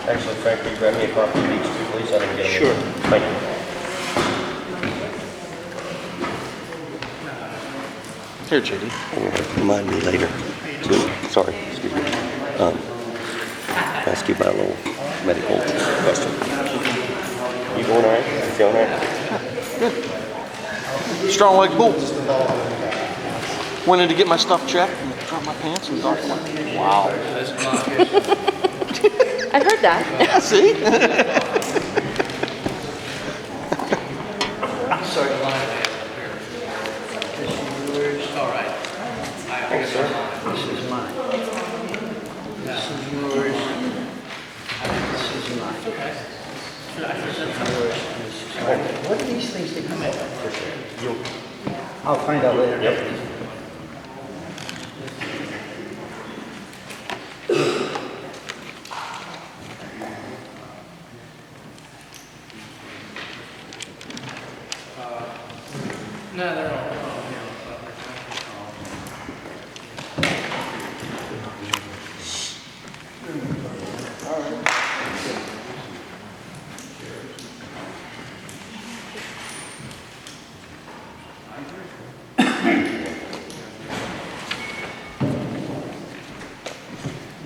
Actually, Frank, will you grab me a copy of these two, please? I didn't get them. Sure. Thank you. Here, JD. Remind me later. Sorry, excuse me. Ask you about a little medical question. You going all right? You feeling all right? Strong like bull. Went in to get my stuff checked and dropped my pants and got like, wow. I've heard that. Yeah, see? Sorry. This is yours. All right. This is mine. This is yours. This is mine. What are these things that come in? I'll find out later. Yep. No, they're all.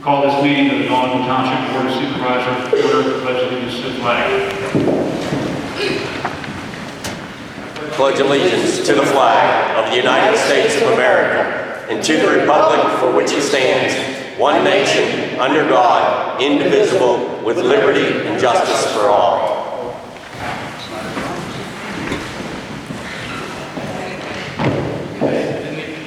Call this meeting of the Baldwin Township Board of Supervisors to order. Pledge allegiance to the flag. Pledge allegiance to the flag of the United States of America and to the republic for which it stands, one nation, under God, indivisible, with liberty and justice for all.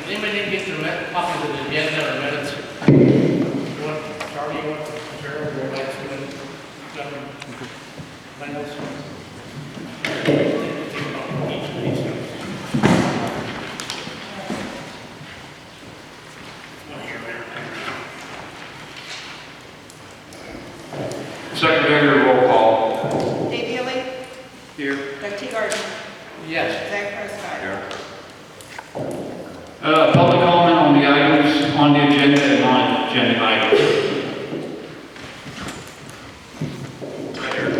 Anybody didn't get the copies of the agenda or minutes? You want, Charlie, you want to compare or go back to the government? Minutes? Secretary, roll call. Dave Healy, Here. Doug Teagarden, Yes. Zach Prescott. Public comment on the items on the agenda and non-agenda items.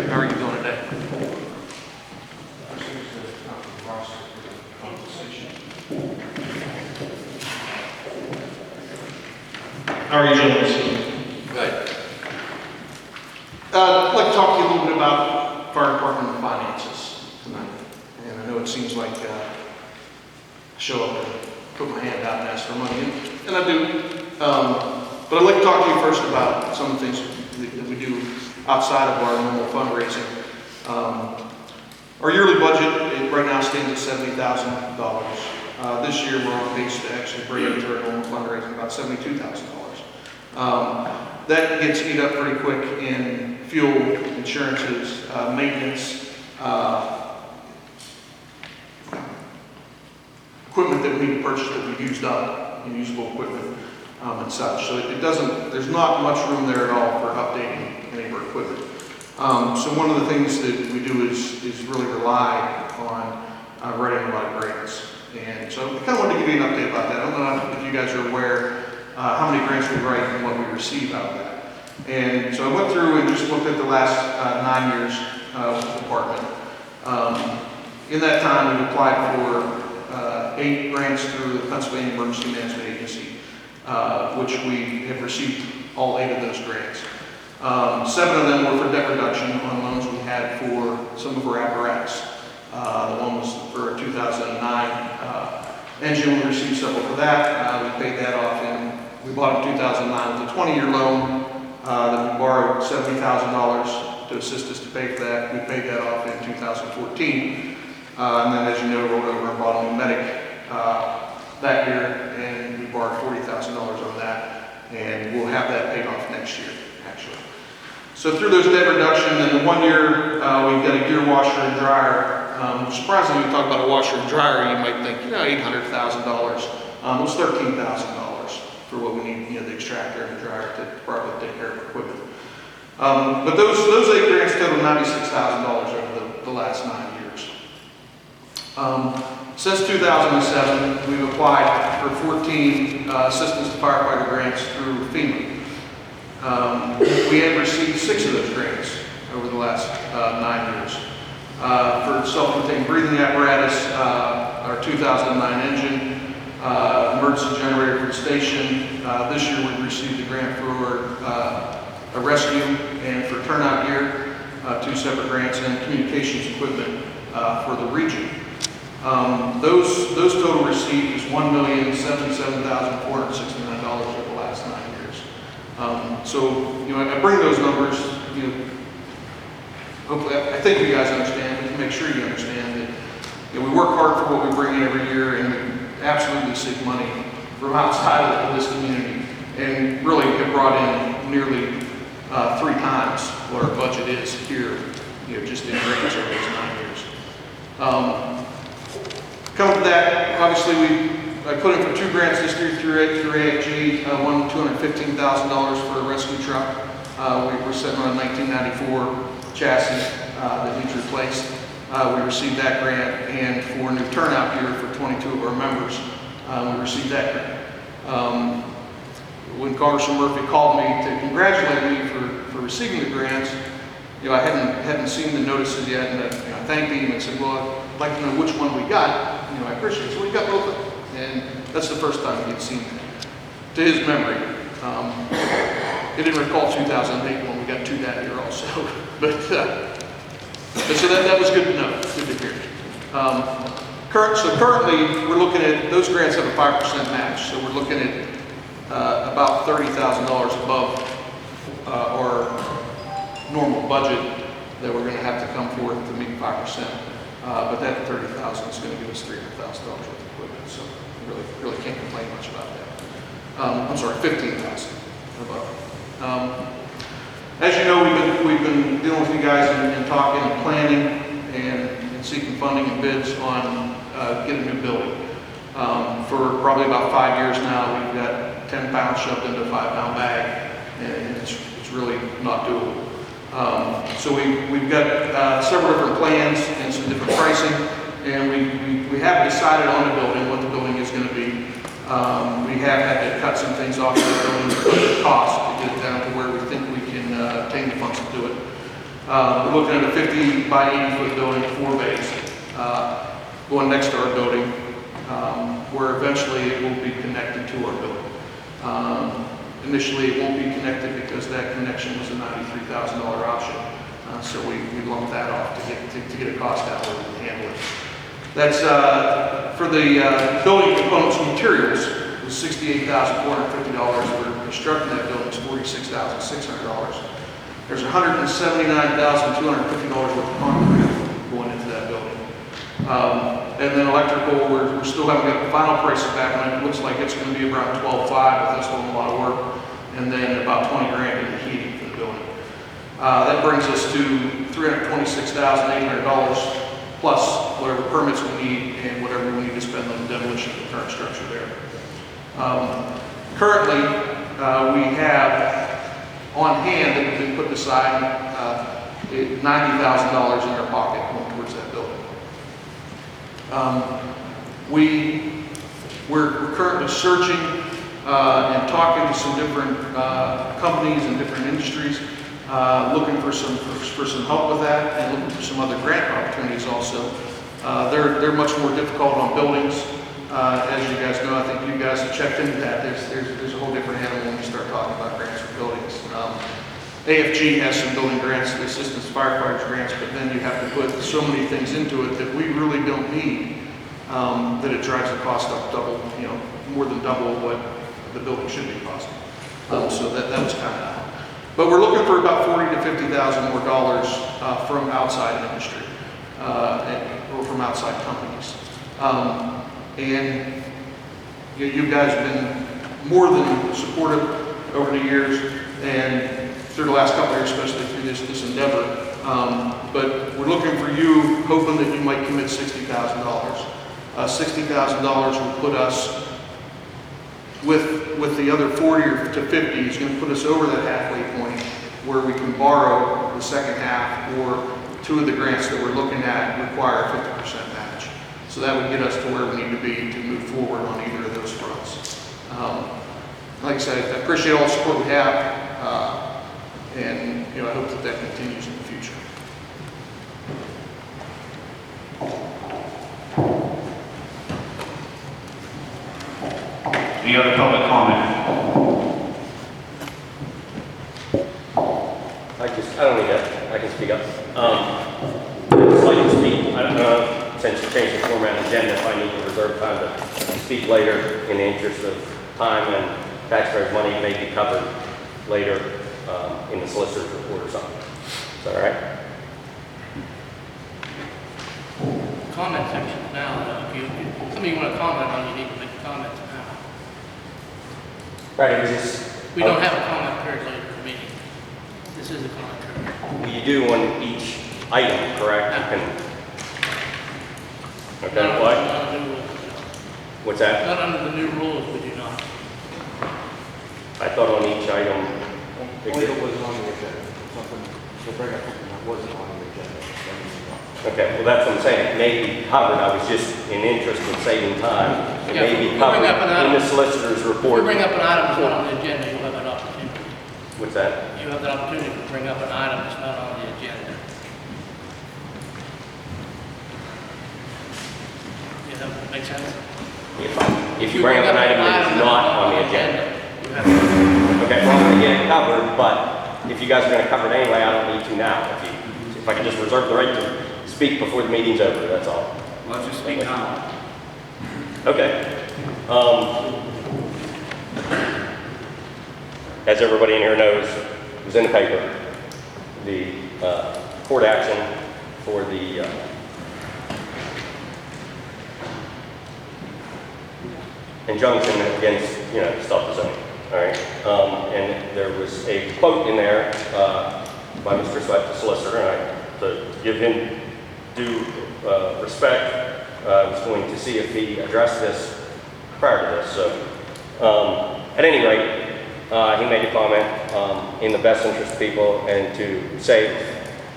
How are you doing today? How are you gentlemen this evening? Good. I'd like to talk to you a little bit about fire department finances tonight. And I know it seems like I show up and put my hand out and ask for money, and I do. But I'd like to talk to you first about some of the things that we do outside of our normal fundraising. Our yearly budget right now stands at $70,000. This year we're on pace to actually bring it to our normal fundraising about $72,000. That gets eat up pretty quick in fuel, insurances, maintenance, equipment that we need to purchase that we've used up, usable equipment and such. So it doesn't, there's not much room there at all for updating any of our equipment. So one of the things that we do is really rely on writing a lot of grants. And so I kind of wanted to give you an update about that. I don't know if you guys are aware how many grants we write and what we receive out of that. And so I went through and just looked at the last 9 years with the department. In that time, we've applied for 8 grants through the Pennsylvania Emergency Management Agency, which we have received all 8 of those grants. 7 of them were for debt reduction on loans we had for some of our apparatus. The one was for a 2009 engine. We received several for that. We paid that off we bought in 2009 with a 20-year loan that we borrowed $70,000 to assist us to pay for that. We paid that off in 2014. And then, as you know, rolled over and bought a new medic that year, and we borrowed $40,000 on that, and we'll have that paid off next year, actually. So through those debt reduction, and the 1 year, we've got a gear washer and dryer. Surprisingly, when you talk about a washer and dryer, you might think, $800,000. It was $13,000 for what we need, the extractor and the dryer to properly take care of equipment. But those 8 grants total $96,000 over the last 9 years. Since 2007, we've applied for 14 assistance to firefighter grants through FEMA. We have received 6 of those grants over the last 9 years. For self-contained breathing apparatus, our 2009 engine, emergency generator for the station. This year we received a grant for a rescue and for turnout gear, 2 separate grants, and communications equipment for the region. Those total received is $1,077,469 over the last 9 years. So, you know, I bring those numbers, you know, hopefully, I think you guys understand, but to make sure you understand that, you know, we work hard for what we bring in every year, and we absolutely seek money from outside of this community, and really have brought in nearly 3 times what our budget is here, you know, just in grants over these 9 years. Coming to that, obviously I put in for 2 grants this year through AFG, one $215,000 for a rescue truck. We were sitting on a 1994 chassis that needs replaced. We received that grant, and for new turnout gear for 22 of our members, we received that grant. When Congressman Murphy called me to congratulate me for receiving the grants, you know, I hadn't seen the notices yet, and I thanked him and said, well, I'd like to know which one we got. You know, I appreciate it. So we got both of them, and that's the first time he'd seen that. To his memory, he didn't recall 2008 when we got 2 that year also, but so that was good to know, good to hear. Currently, we're looking at, those grants have a 5% match, so we're looking at about $30,000 above our normal budget that we're going to have to come forth to meet 5%. But that $30,000 is going to give us $300,000 worth of equipment, so really can't complain much about that. I'm sorry, $15,000 above. As you know, we've been dealing with you guys and talking and planning and seeking funding and bids on getting a new building. For probably about 5 years now, we've got 10 pounds shoved into a 5-pound bag, and it's really not doable. So we've got several different plans and some different pricing, and we have decided on the building, what the building is going to be. We have had to cut some things off of the building because of the cost to get it down to where we think we can obtain the funds to do it. We're looking at a 50 by 80 foot building, 4 bays, going next to our building, where eventually it will be connected to our building. Initially, it won't be connected because that connection was a $93,000 option. So we lumped that off to get a cost out where we can handle it. That's for the building components and materials was $68,450. For constructing that building is $46,600. There's $179,250 worth of concrete going into that building. And then electrical, we're still haven't got the final prices back on it. It looks like it's going to be around $12,500, but that's still a lot of work. And then about $20,000 in the heating for the building. That brings us to $326,800 plus whatever permits we need and whatever we need to spend on the demolition of the current structure there. Currently, we have on hand that has been put aside $90,000 in our pocket going towards that building. We're currently searching and talking to some different companies and different industries, looking for some help with that, and looking for some other grant opportunities also. They're much more difficult on buildings. As you guys know, I think you guys have checked into that. There's a whole different animal when you start talking about grants for buildings. AFG has some building grants, the assistance firefighters grants, but then you have to put so many things into it that we really don't need, that it drives the cost up double, more than double what the building should be costing. So that was kind of out. But we're looking for about $40,000 to $50,000 more dollars from outside industry or from outside companies. And you guys have been more than supportive over the years, and through the last couple of years, especially through this endeavor. But we're looking for you, hoping that you might commit $60,000. $60,000 will put us with the other 40 or to 50 is going to put us over that halfway point where we can borrow the second half, or 2 of the grants that we're looking at require a 50% match. So that would get us to where we need to be to move forward on either of those fronts. Like I said, I appreciate all the support we have. And, you know, I hope that that continues in the future. Any other public comment? I don't need that, I can speak up. I'd like to speak, I don't know, since you changed the format of the agenda, if I need to reserve time to speak later in the interest of time and taxpayers' money may be covered later in the solicitor's report or something. Is that all right? Comment section now, if something you want to comment on, you need to make comments now. Right, it was just. We don't have a comment period later in the meeting. This is a comment period. Well, you do on each item, correct? You can. Okay, Not what? under the new rules, no. What's that? Not under the new rules, we do not. I thought on each item. Only if it wasn't on the agenda, something, to bring up something that wasn't on the agenda. then we can talk. Okay, well, that's what I'm saying, it may be covered, I was just in interest in saving time. It may be Yeah, we bring covered up an in the item. solicitor's If we report. bring up an item that's not on the agenda, you'll have an opportunity. What's that? You have the opportunity to bring up an item that's not on the agenda. Does that make sense? If you bring up an item that is not on the agenda. you have to- Okay, well, I'm gonna get it covered, but if you guys are gonna cover it anyway, I don't need to now. If I can just reserve the right to speak before the meeting's over, that's all. Let's just speak now. Okay. As everybody in here knows, it was in the paper, the court action for the injunction against, stop the zoning, all right? And there was a quote in there by Mr. Sweat, the solicitor, and to give him due respect, I was going to see if he addressed this prior to this. So, at any rate, he made a comment in the best interest of people and to save,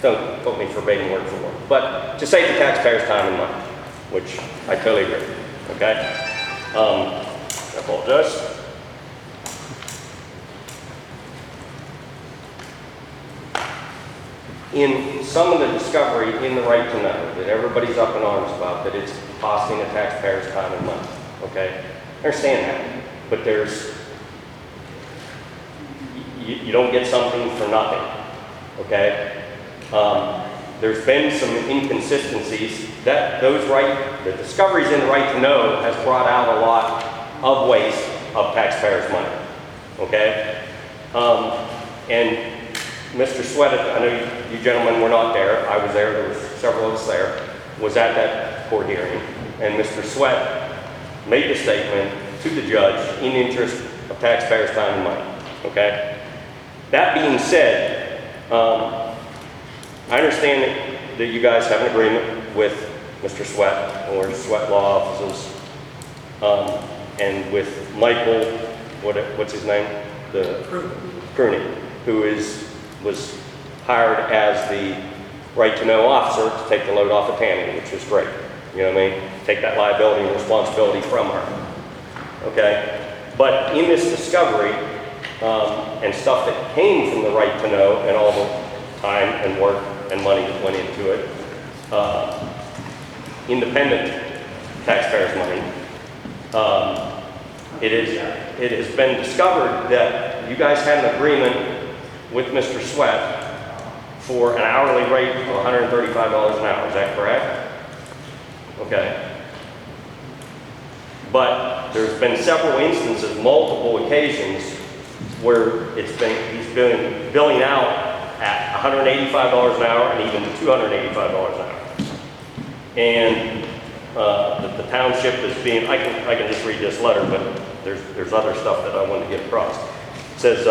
don't quote me verbatim word for word, but to save the taxpayers' time and money, which I totally agree, okay? I apologize. In some of the discovery in the right to know that everybody's up in arms about, that it's costing the taxpayers time and money, okay? I understand that, but you don't get something for nothing, okay? There's been some inconsistencies that the discoveries in the right to know has brought out a lot of waste of taxpayers' money, okay? And Mr. Sweat, I know you gentlemen were not there, I was there, there was several of us there, was at that court hearing, and Mr. Sweat made the statement to the judge in interest of taxpayers' time and money, okay? That being said, I understand that you guys have an agreement with Mr. Sweat or Sweat Law Offices, and with Michael, what's his name? Cronin, who was hired as the right-to-know officer to take the load off of Tammy, which was great. You know what I mean? Take that liability and responsibility from her. Okay? But in this discovery, and stuff that came from the right to know and all the time and work and money that went into it, independent taxpayers' money, it has been discovered that you guys had an agreement with Mr. Sweat for an hourly rate of $135 an hour. Is that correct? Okay. But there's been several instances, multiple occasions, where he's been billing out at $185 an hour and even $285 an hour. And the township is being, I can just read this letter, but there's other stuff that I wanted to get across. It says,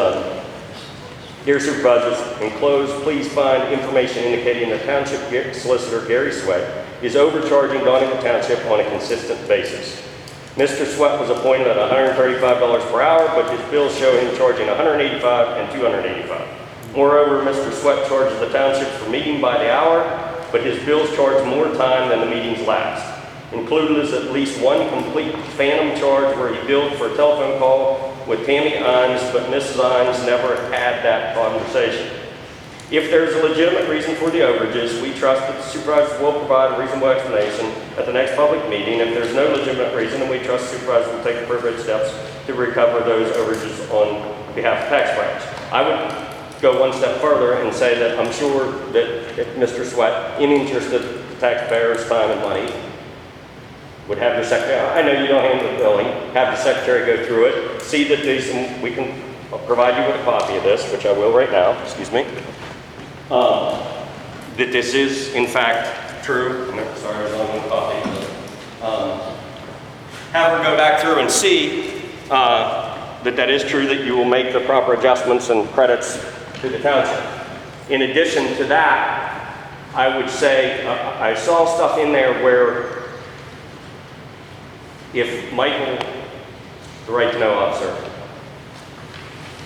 Dear Supervisors, enclosed, please find information indicating the Township Solicitor Gary Sweat is overcharging Donegal Township on a consistent basis. Mr. Sweat was appointed at $135 per hour, but his bills show him charging $185 and $285. Moreover, Mr. Sweat charges the township for meeting by the hour, but his bills charge more time than the meetings last. Included is at least one complete phantom charge where he billed for a telephone call with Tammy Ines, but Mrs. Ines never had that conversation. If there's a legitimate reason for the overages, we trust that the supervisors will provide a reasonable explanation at the next public meeting. If there's no legitimate reason, then we trust supervisors will take appropriate steps to recover those overages on behalf of taxpayers. I would go one step further and say that I'm sure that if Mr. Sweat, in interest of the taxpayers' time and money, would have the secretary, I know you don't handle the billing, have the secretary go through it, see that these, and we can provide you with a copy of this, which I will right now, excuse me, that this is in fact true. I'm sorry, I was on one copy. Have her go back through and see that is true, that you will make the proper adjustments and credits to the township. In addition to that, I would say, I saw stuff in there where if Michael, the right to know officer,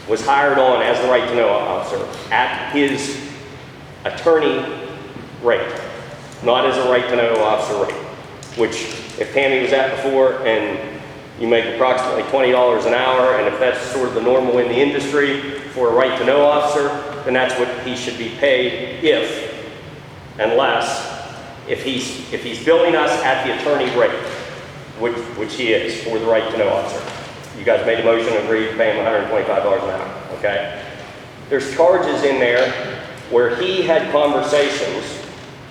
was hired on as the right to know officer at his attorney rate, not as a right to know officer rate, which if Tammy was at before and you make approximately $20 an hour, and if that's sort of the normal in the industry for a right to know officer, then that's what he should be paid if he's billing us at the attorney rate, which he is for the right to know officer. You guys made a motion and agreed to pay him $125 an hour, okay? There's charges in there where he had conversations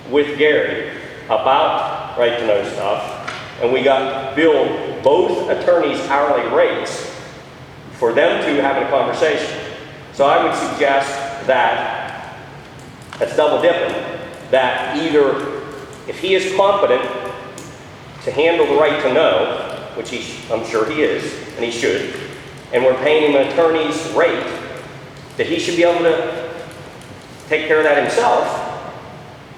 with Gary about right to know stuff, and we got billed both attorneys' hourly rates for them to have a conversation. So I would suggest that, that's double dipping, that either if he is competent to handle the right to know, which I'm sure he is, and he should, and we're paying him an attorney's rate, that he should be able to take care of that himself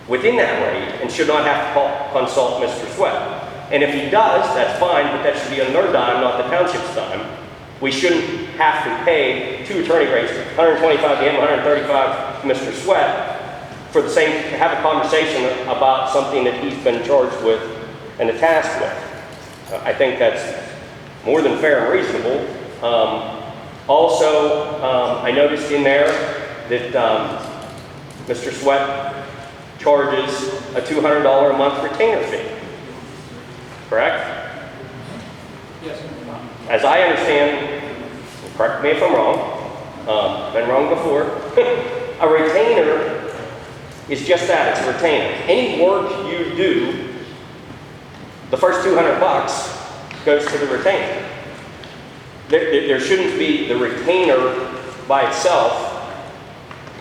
within that rate and should not have to consult Mr. Sweat. And if he does, that's fine, but that should be on their dime, not the township's dime. We shouldn't have to pay two attorney rates, 125 to him, 135 to Mr. Sweat, for the same, to have a conversation about something that he's been charged with and tasked with. I think that's more than fair and reasonable. Also, I noticed in there that Mr. Sweat charges a $200 a month retainer fee. Correct? Yes. As I understand, correct me if I'm wrong, been wrong before, a retainer is just that, it's a retainer. Any work you do, the first $200 goes to the retainer. There shouldn't be the retainer by itself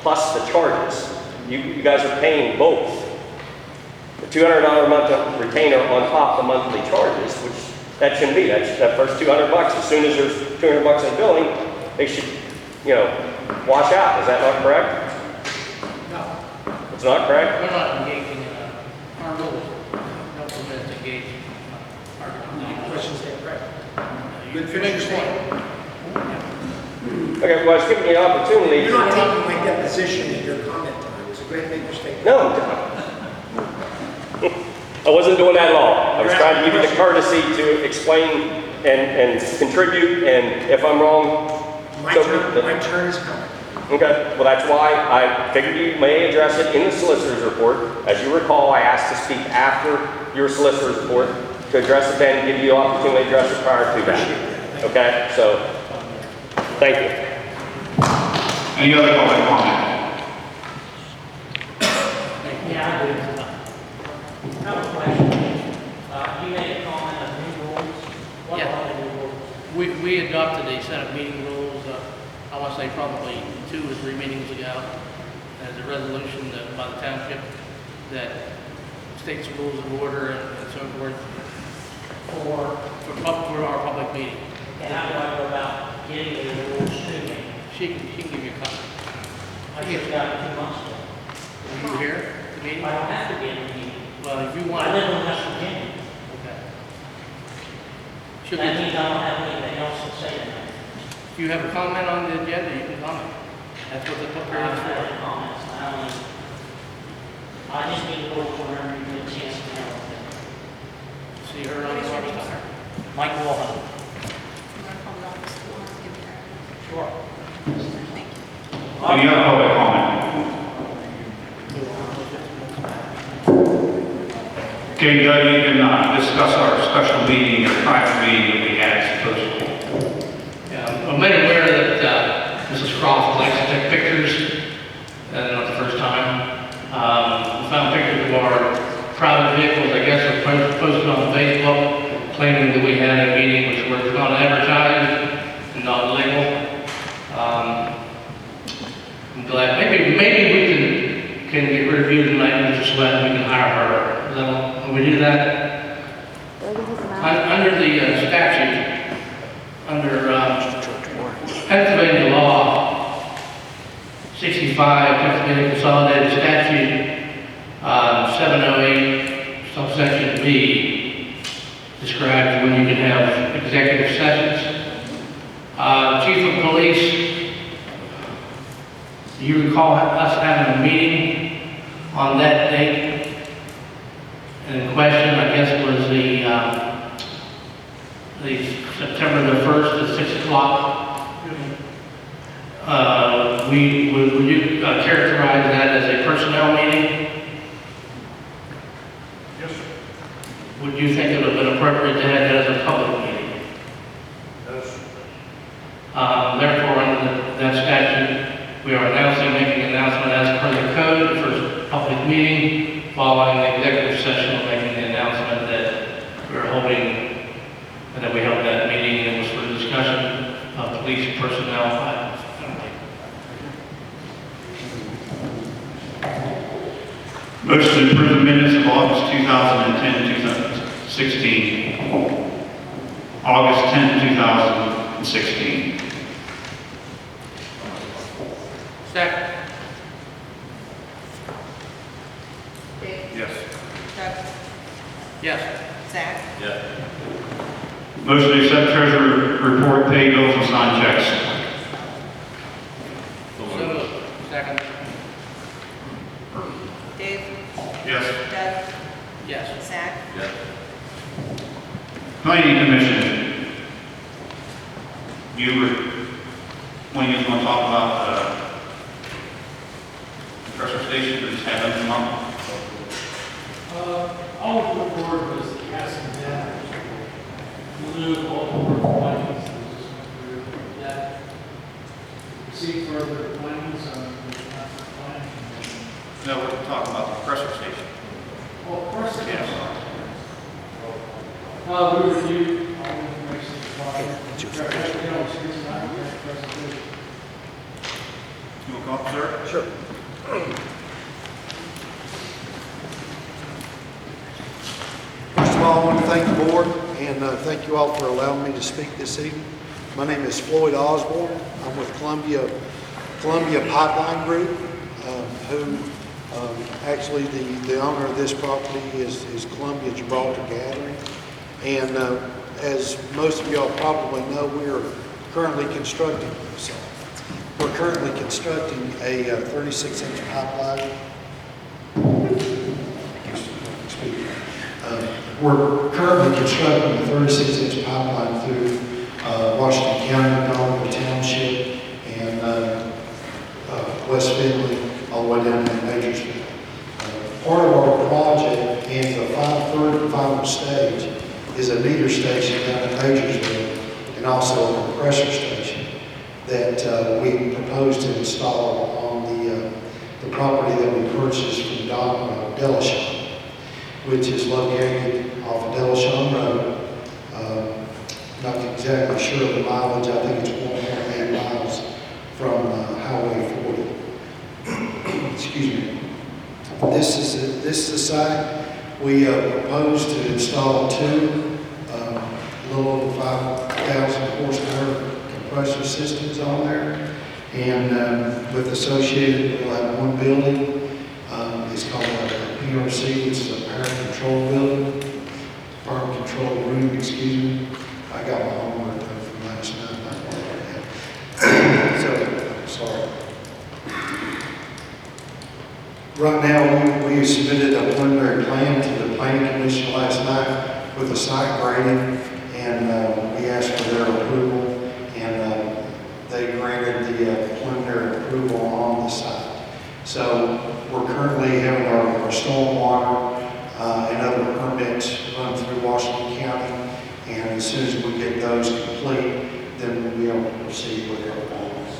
plus the charges. You guys are paying both. The $200 a month retainer on top of the monthly charges, which that shouldn't be. That's that first $200. As soon as there's $200 in billing, they should, wash out. Is that not correct? No, It's not correct? we're not engaging in our rules. No permit to engage our questions that correct. Good finish your point. Okay, well, I was giving you an opportunity. You're not taking my deposition in your comment time. It's a great big mistake. No, I wasn't doing that at all. I was trying to give you the courtesy to explain and contribute, and if I'm wrong, My so turn is coming. Okay, well, that's why I figured you may address it in the solicitor's report. As you recall, I asked to speak after your solicitor's report to address it then and give you the opportunity to address it prior to that. Okay, so thank you. Any other public comment? Yeah, I do. I have a question. You made a comment on new rules. What Yeah. are the new rules? We adopted a set of meeting rules, I want to say probably 2 or 3 meetings ago, as a resolution by the township that states the rules of order and so forth for our public meeting. And how do I go about getting the rules to me? She can give you a copy. I just got it 2 months ago. Were you here at the meeting? I don't have to be in the meeting. Well, if you want. I live in West Virginia. Okay. Should That be- means I don't have anything else to say tonight. If you have a comment on the agenda, you can comment. That's what the I public don't hearing is have for. any comments. I just need to go whenever you get a chance to know. See her on the website. Mike Wallen. Any other public comment? Okay, Doug, you can discuss our special meeting, or private meeting that we had supposedly. Yeah, I'm made aware that Mrs. Croft likes to take pictures, not the first time. We found pictures of our private vehicles, I guess, were posted on Facebook, claiming that we had a meeting which was not advertised and not legal. I'm glad, maybe we can get rid of you tonight, Mr. Sweat, and we can hire her. Is that, will we do that? Under the statute, under Pennsylvania law 65, Pennsylvania Consolidated Statute 708, subsection B, describes when you can have executive sessions. Chief of Police, do you recall us having a meeting on that date? And the question, I guess, was the September the 1st at 6 o'clock. Would you characterize that as a personnel meeting? Yes, sir. Would you think it would have been appropriate to have that as a public meeting? Yes. Therefore, under that statute, we are announcing, making an announcement as per the code, the first public meeting, following the executive session, making the announcement that we're holding, and that we held that meeting, and it was for the discussion of police personnel items. Motion to approve the minutes of August 2010, 2016. August 10, 2016. Second. Dave? Yes. Doug? Yes. Zach? Motion to accept treasurer report, pay bills, and sign checks. So moved. Second. Dave? Yes. Doug? Yes. Zach? Planning Commission, when you want to talk about compressor station, or just have them come up? All of the board was asking that include all the board findings that was just went through that. See further findings on the master plan. No, we're talking about the compressor station. Well, of course, Yes. we reviewed all the information provided. You know, it's not a presentation. You want to come up, sir? Sure. First of all, I want to thank the board and thank you all for allowing me to speak this evening. My name is Floyd Osborne. I'm with Columbia Pipeline Group, who actually the owner of this property is Columbia Gibraltar Gathering. And as most of y'all probably know, we are currently constructing a 36-inch pipeline. We're currently constructing a 36-inch pipeline through Washington County, Donald Township, and West Finley, all the way down to Majorsville. Part of our project and the third and final stage is a meter station down in Majorsville and also a compressor station that we propose to install on the property that we purchased from Delashon, which is located off of Delashon Road. Not exactly sure of the mileage. I think it's 1.8 miles from Highway 40. Excuse me. This is the site. We propose to install two a little over 5,000 horsepower compressor systems on there, and with associated, we'll have one building. It's called a PRC, which is a power control building, power control room, excuse me. I got my homework done from last night. So, sorry. Right now, we submitted a preliminary plan to the Planning Commission last night with a site grading, and we asked for their approval, and they granted the preliminary approval on So we're currently having our stormwater and other permits run through Washington County. And as soon as we get those complete, then we'll be able to proceed with our plans.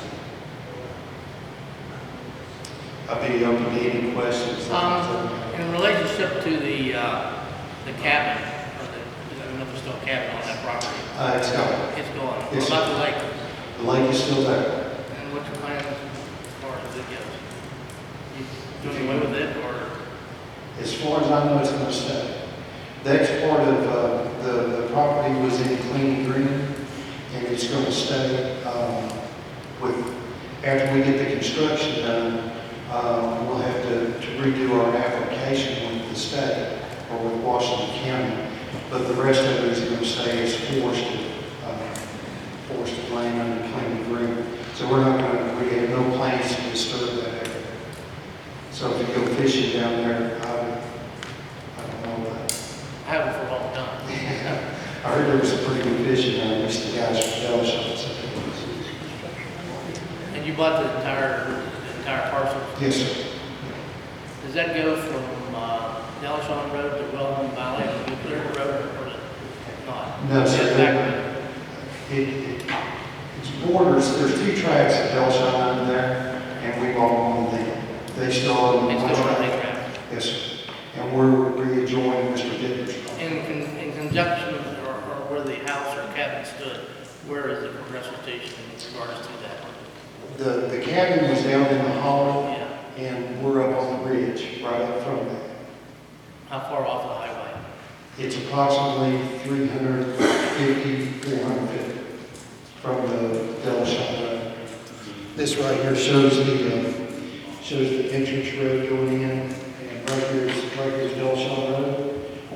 I'll be open to any questions. In relationship to the cabin, or I don't know if it's still a cabin on that property. It's gone. It's gone. What Yes, about the lake? The lake is still there. And what's your plan as far as it goes? You doing away with it, or? As far as I know, it's going to stay. The next part of the property was in clean green, and it's going to stay after we get the construction done. We'll have to redo our application with the state or with Washington County, but the rest of it is going to stay as forested land under clean green. So we're not going to, we have no plans to disturb that area. So if you go fishing down there, I don't know about it. I haven't for a long time. I heard there was some pretty good fishing down there, the guys from Dell Shops. And you bought the entire parcel? Yes, sir. Does that go from Delshon Road to Wellham Valley to Nuclear Road, or is it not? No, sir. Is that It's borders, there's two tracks at Dellshine under there, and we bought one of them. They still own They one still own track. the track? Yes, sir. And we're readjoining Mr. Ditter's property. In conjunction or where the house or cabin stood, where is the compressor station in regards to that? The cabin was down in the hollow, Yeah. and we're up on the ridge, right up from there. How far off the highway? It's approximately 350, 400 feet from the Dellshine Road. This right here shows the entrance road going in, and right here is Dellshine Road.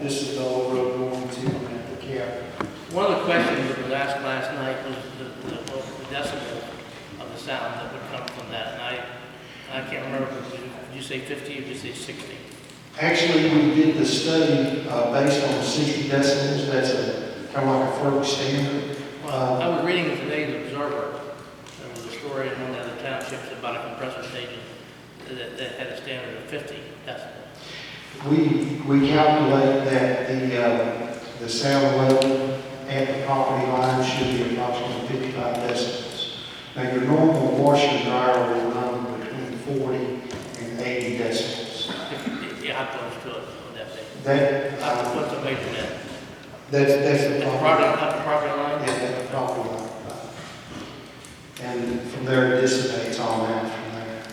This is the old road going to the cabin. One of the questions that was asked last night was the decibel of the sound that would come from that. And I can't remember, did you say 50 or did you say 60? Actually, we did the study based on 60 decibels. That's kind of like a FERC standard. Well, I was reading in today's Observer, there was a story in one of the townships about a compressor station that had a standard of 50 decibels. We calculate that the sound level at the property line should be approximately 55 decibels. Now, your normal washer and dryer will run between 40 and 80 decibels. Yeah, how close to it would that be? That What's the measurement? that's the property. Up the property line? Yeah, that's the property line. And from there, it dissipates on out from there.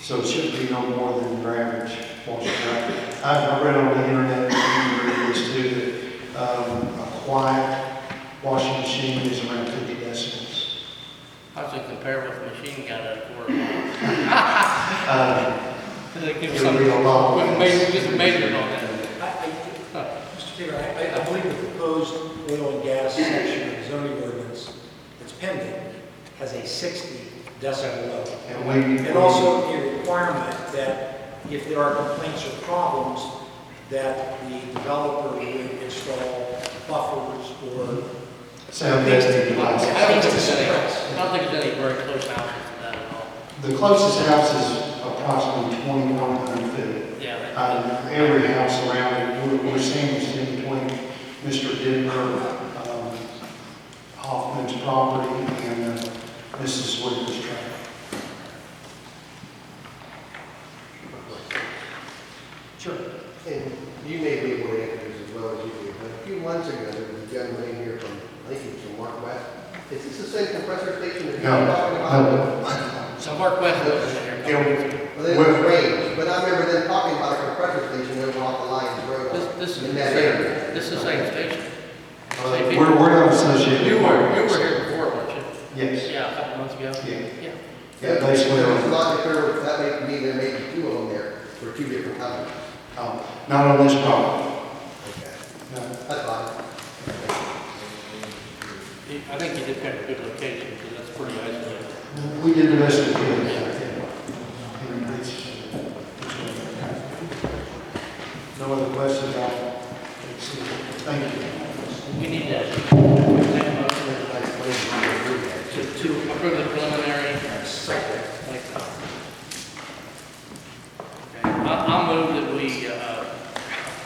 So it should be no more than your average washer dryer. I read on the internet, and you read this too, that a quiet washing machine is around 50 decibels. How does it compare with a machine gun at a quarter mile? It would be a lot less. Just measured on that. Mr. Taylor, I believe the proposed oil and gas section of the zoning ordinance that's pending has a 60 decibel level. And also a requirement that if there are complaints or problems, that the developer would install buffers or Sound testing devices. I don't think there's any very close houses to that at all. The closest house is approximately 2,100 feet. Yeah. Every house around it, we're sandwiched in between Mr. Dittmer, Hoffman's property, and Mrs. Williams' tract. Sure. And you may be able to answer this as well as you do, but a few months ago, there was a gentleman in here from, I think he was from Mark West. Is this the same compressor station that you're talking about? No. So Mark West lives in there. Well, they were range, but I remember them talking about a compressor station over off the Lions Road This is in the that same, area. this is the same station. Same people. We're not associated. You with were Mark West. here before, weren't you? Yes. Yeah, a couple months ago. Yeah. Yeah. Yeah, basically. It's not clear, that may mean there may be two of them there for two different companies. Not on this property. Okay. No. That's fine. I think you did pick a good location, because that's pretty isolated. We did the best we could. And no other questions? Thank you. We need that. To approve the preliminary site, like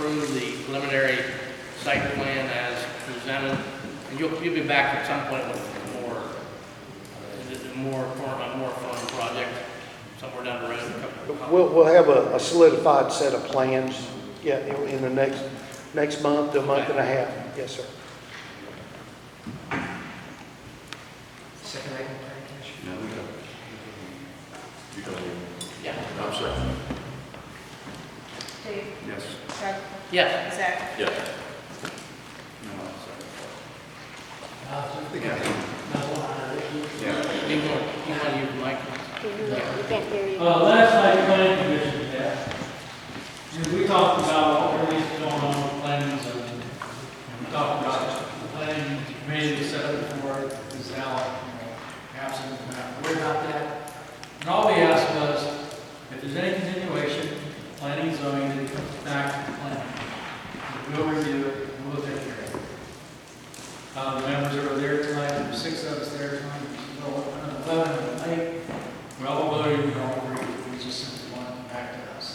approve the preliminary site plan as presented. And you'll be back at some point with a more fun project somewhere down the road. We'll have a solidified set of plans, yeah, in the next month, a month and a half. Yes, sir. Second item, Yeah. I'm sorry. Dave, Yes. Doug, Yes. Zach. Yeah. You want to use the mic? Last night, planning commission met, and we talked about what really is going on with planning and zoning. And we talked about the planning committee was set up for it, is now, absent, we're not worried about that. And all we asked was, if there's any continuation, planning and zoning, then it comes back to the planning. We'll review it, and we'll take care of it. The members that were there tonight, there were 6 of us there tonight, 11 and 8. We all voted, we all agreed, we just simply want it back to us.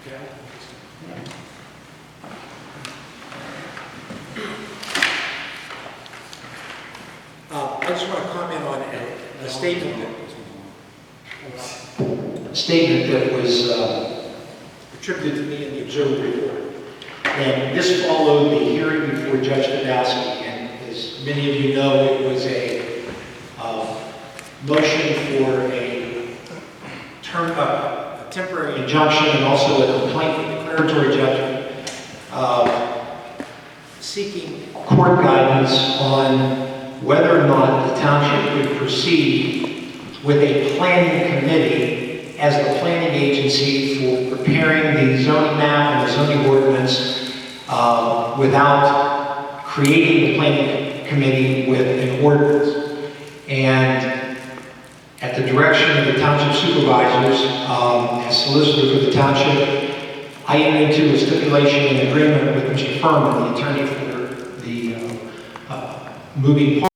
Okay? I just want to comment on a statement that was attributed to me in the Observer report. And this followed the hearing before Judge Podolsky. And as many of you know, it was a motion for a temporary injunction and also a complaint for declaratory judgment, seeking court guidance on whether or not the township would proceed with a planning committee as the planning agency for preparing the zoning map and the zoning ordinance without creating the planning committee with an ordinance. And at the direction of the township supervisors, as solicitor for the township, I entered into a stipulation and agreement with Mr. Furman, the attorney for the moving